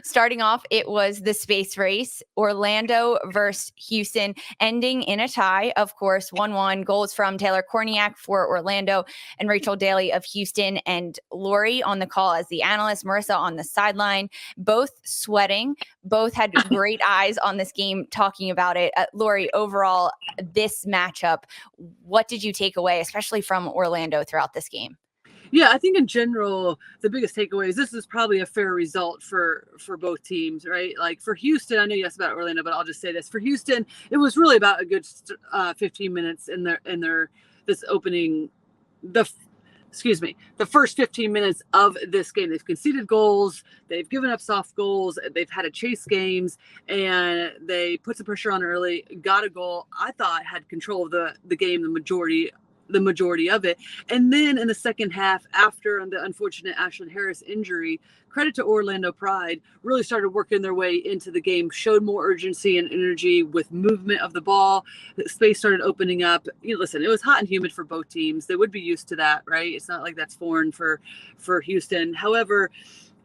Starting off, it was the space race, Orlando versus Houston, ending in a tie, of course, 1-1. Goals from Taylor Korniak for Orlando and Rachel Daly of Houston, and Lori on the call as the analyst, Marisa on the sideline, both sweating, both had great eyes on this game talking about it. Lori, overall, this matchup, what did you take away, especially from Orlando throughout this game? Yeah, I think in general, the biggest takeaway is this is probably a fair result for both teams, right? Like for Houston, I know you asked about Orlando, but I'll just say this: for Houston, it was really about a good 15 minutes in their this opening, the first 15 minutes of this game. They've conceded goals, they've given up soft goals, they've had to chase games, and they put some pressure on early, got a goal. I thought had control of the game the majority of it. And then in the second half, after the unfortunate Ashlyn Harris injury, credit to Orlando Pride, really started working their way into the game, showed more urgency and energy with movement of the ball. The space started opening up. Listen, it was hot and humid for both teams. They would be used to that, right? It's not like that's foreign for Houston. However,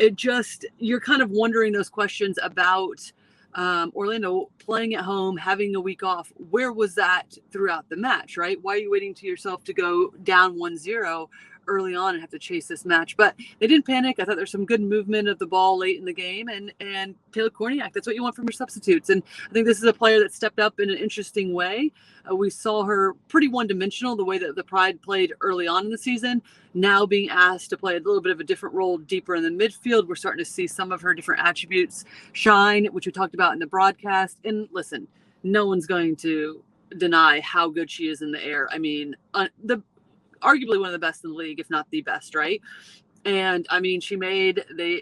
you're kind of wondering those questions about Orlando playing at home, having a week off. Where was that throughout the match, right? Why are you waiting to yourself to go down 1-0 early on and have to chase this match? But they didn't panic. I thought there's some good movement of the ball late in the game, and Taylor Korniak, that's what you want from your substitutes. And I think this is a player that stepped up in an interesting way. We saw her pretty one-dimensional, the way that the Pride played early on in the season. Now being asked to play a little bit of a different role deeper in the midfield, we're starting to see some of her different attributes shine, which we talked about in the broadcast. And listen, no one's going to deny how good she is in the air. I mean, arguably one of the best in the league, if not the best, right? And I mean, they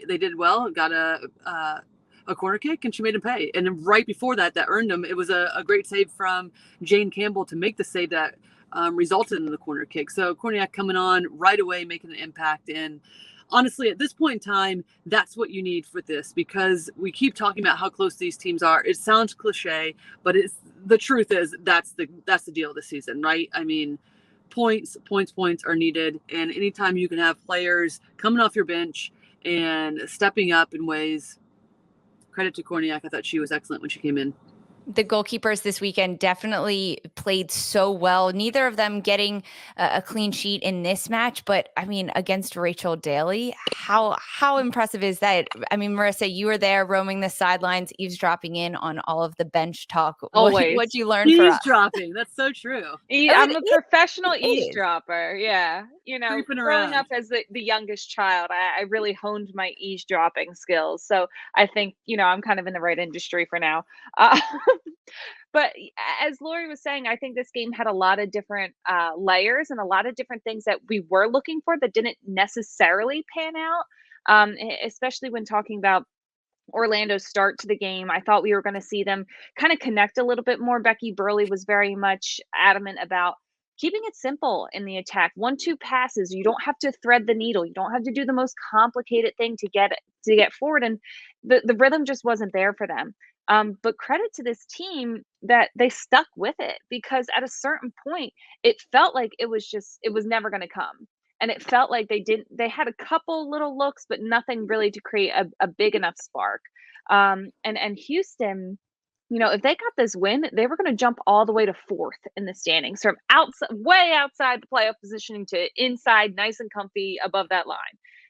did well, got a corner kick, and she made him pay. And then right before that earned him. It was a great save from Jane Campbell to make the save that resulted in the corner kick. So Korniak coming on right away, making an impact. And honestly, at this point in time, that's what you need for this, because we keep talking about how close these teams are. It sounds cliche, but the truth is that's the deal this season, right? I mean, points are needed, and anytime you can have players coming off your bench and stepping up in ways, credit to Korniak. I thought she was excellent when she came in. The goalkeepers this weekend definitely played so well. Neither of them getting a clean sheet in this match, but I mean, against Rachel Daly, how impressive is that? I mean, Marisa, you were there roaming the sidelines, eavesdropping in on all of the bench talk. Always. What'd you learn for us? Eavesdropping, that's so true. I'm a professional eavesdropper, yeah. Growing up as the youngest child, I really honed my eavesdropping skills. So I think, I'm kind of in the right industry for now. But as Lori was saying, I think this game had a lot of different layers and a lot of different things that we were looking for that didn't necessarily pan out, especially when talking about Orlando's start to the game. I thought we were going to see them kind of connect a little bit more. Becky Burleigh was very much adamant about keeping it simple in the attack. 1-2 passes. You don't have to thread the needle. You don't have to do the most complicated thing to get forward. And the rhythm just wasn't there for them. But credit to this team that they stuck with it, because at a certain point, it felt like it was never going to come. And it felt like they had a couple little looks, but nothing really to create a big enough spark. And Houston, if they got this win, they were going to jump all the way to 4th in the standings, from way outside the playoff positioning to inside, nice and comfy above that line.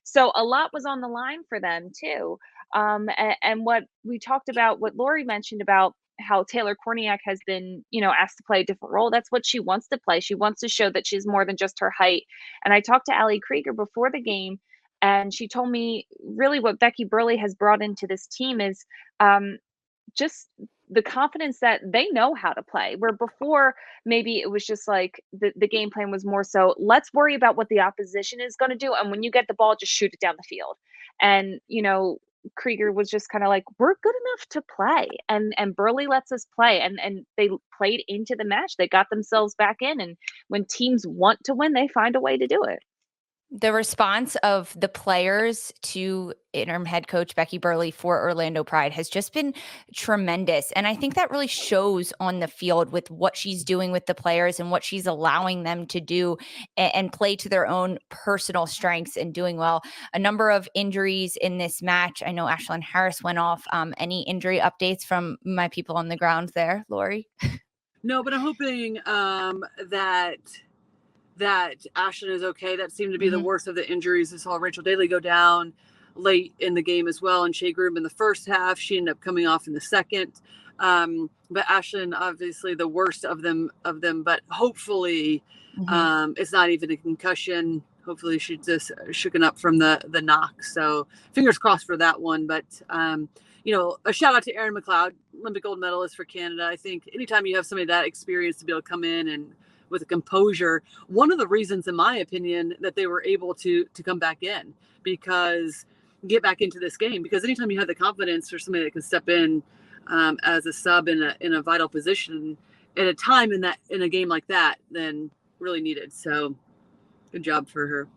So a lot was on the line for them too. And what we talked about, what Lori mentioned about how Taylor Korniak has been, asked to play a different role. That's what she wants to play. She wants to show that she's more than just her height. And I talked to Allie Krieger before the game, and she told me really what Becky Burleigh has brought into this team is just the confidence that they know how to play, where before maybe it was just like the game plan was more so, let's worry about what the opposition is going to do. And when you get the ball, just shoot it down the field. And, Krieger was just kind of like, we're good enough to play, and Burleigh lets us play, and they played into the match. They got themselves back in, and when teams want to win, they find a way to do it. The response of the players to interim head coach Becky Burleigh for Orlando Pride has just been tremendous. And I think that really shows on the field with what she's doing with the players and what she's allowing them to do and play to their own personal strengths and doing well. A number of injuries in this match. I know Ashlyn Harris went off. Any injury updates from my people on the ground there, Lori? No, but I'm hoping that Ashlyn is okay. That seemed to be the worst of the injuries. I saw Rachel Daly go down late in the game as well, and Shea Groom in the first half. She ended up coming off in the second. But Ashlyn, obviously the worst of them. But hopefully, it's not even a concussion. Hopefully, she's just shooken up from the knock. So fingers crossed for that one. But a shout out to Erin McLeod, Olympic gold medalist for Canada. I think anytime you have somebody that experienced to be able to come in and with a composure, one of the reasons, in my opinion, that they were able to come back in, get back into this game, because anytime you have the confidence for somebody that can step in as a sub in a vital position at a time in a game like that, then really needed. So good job for her.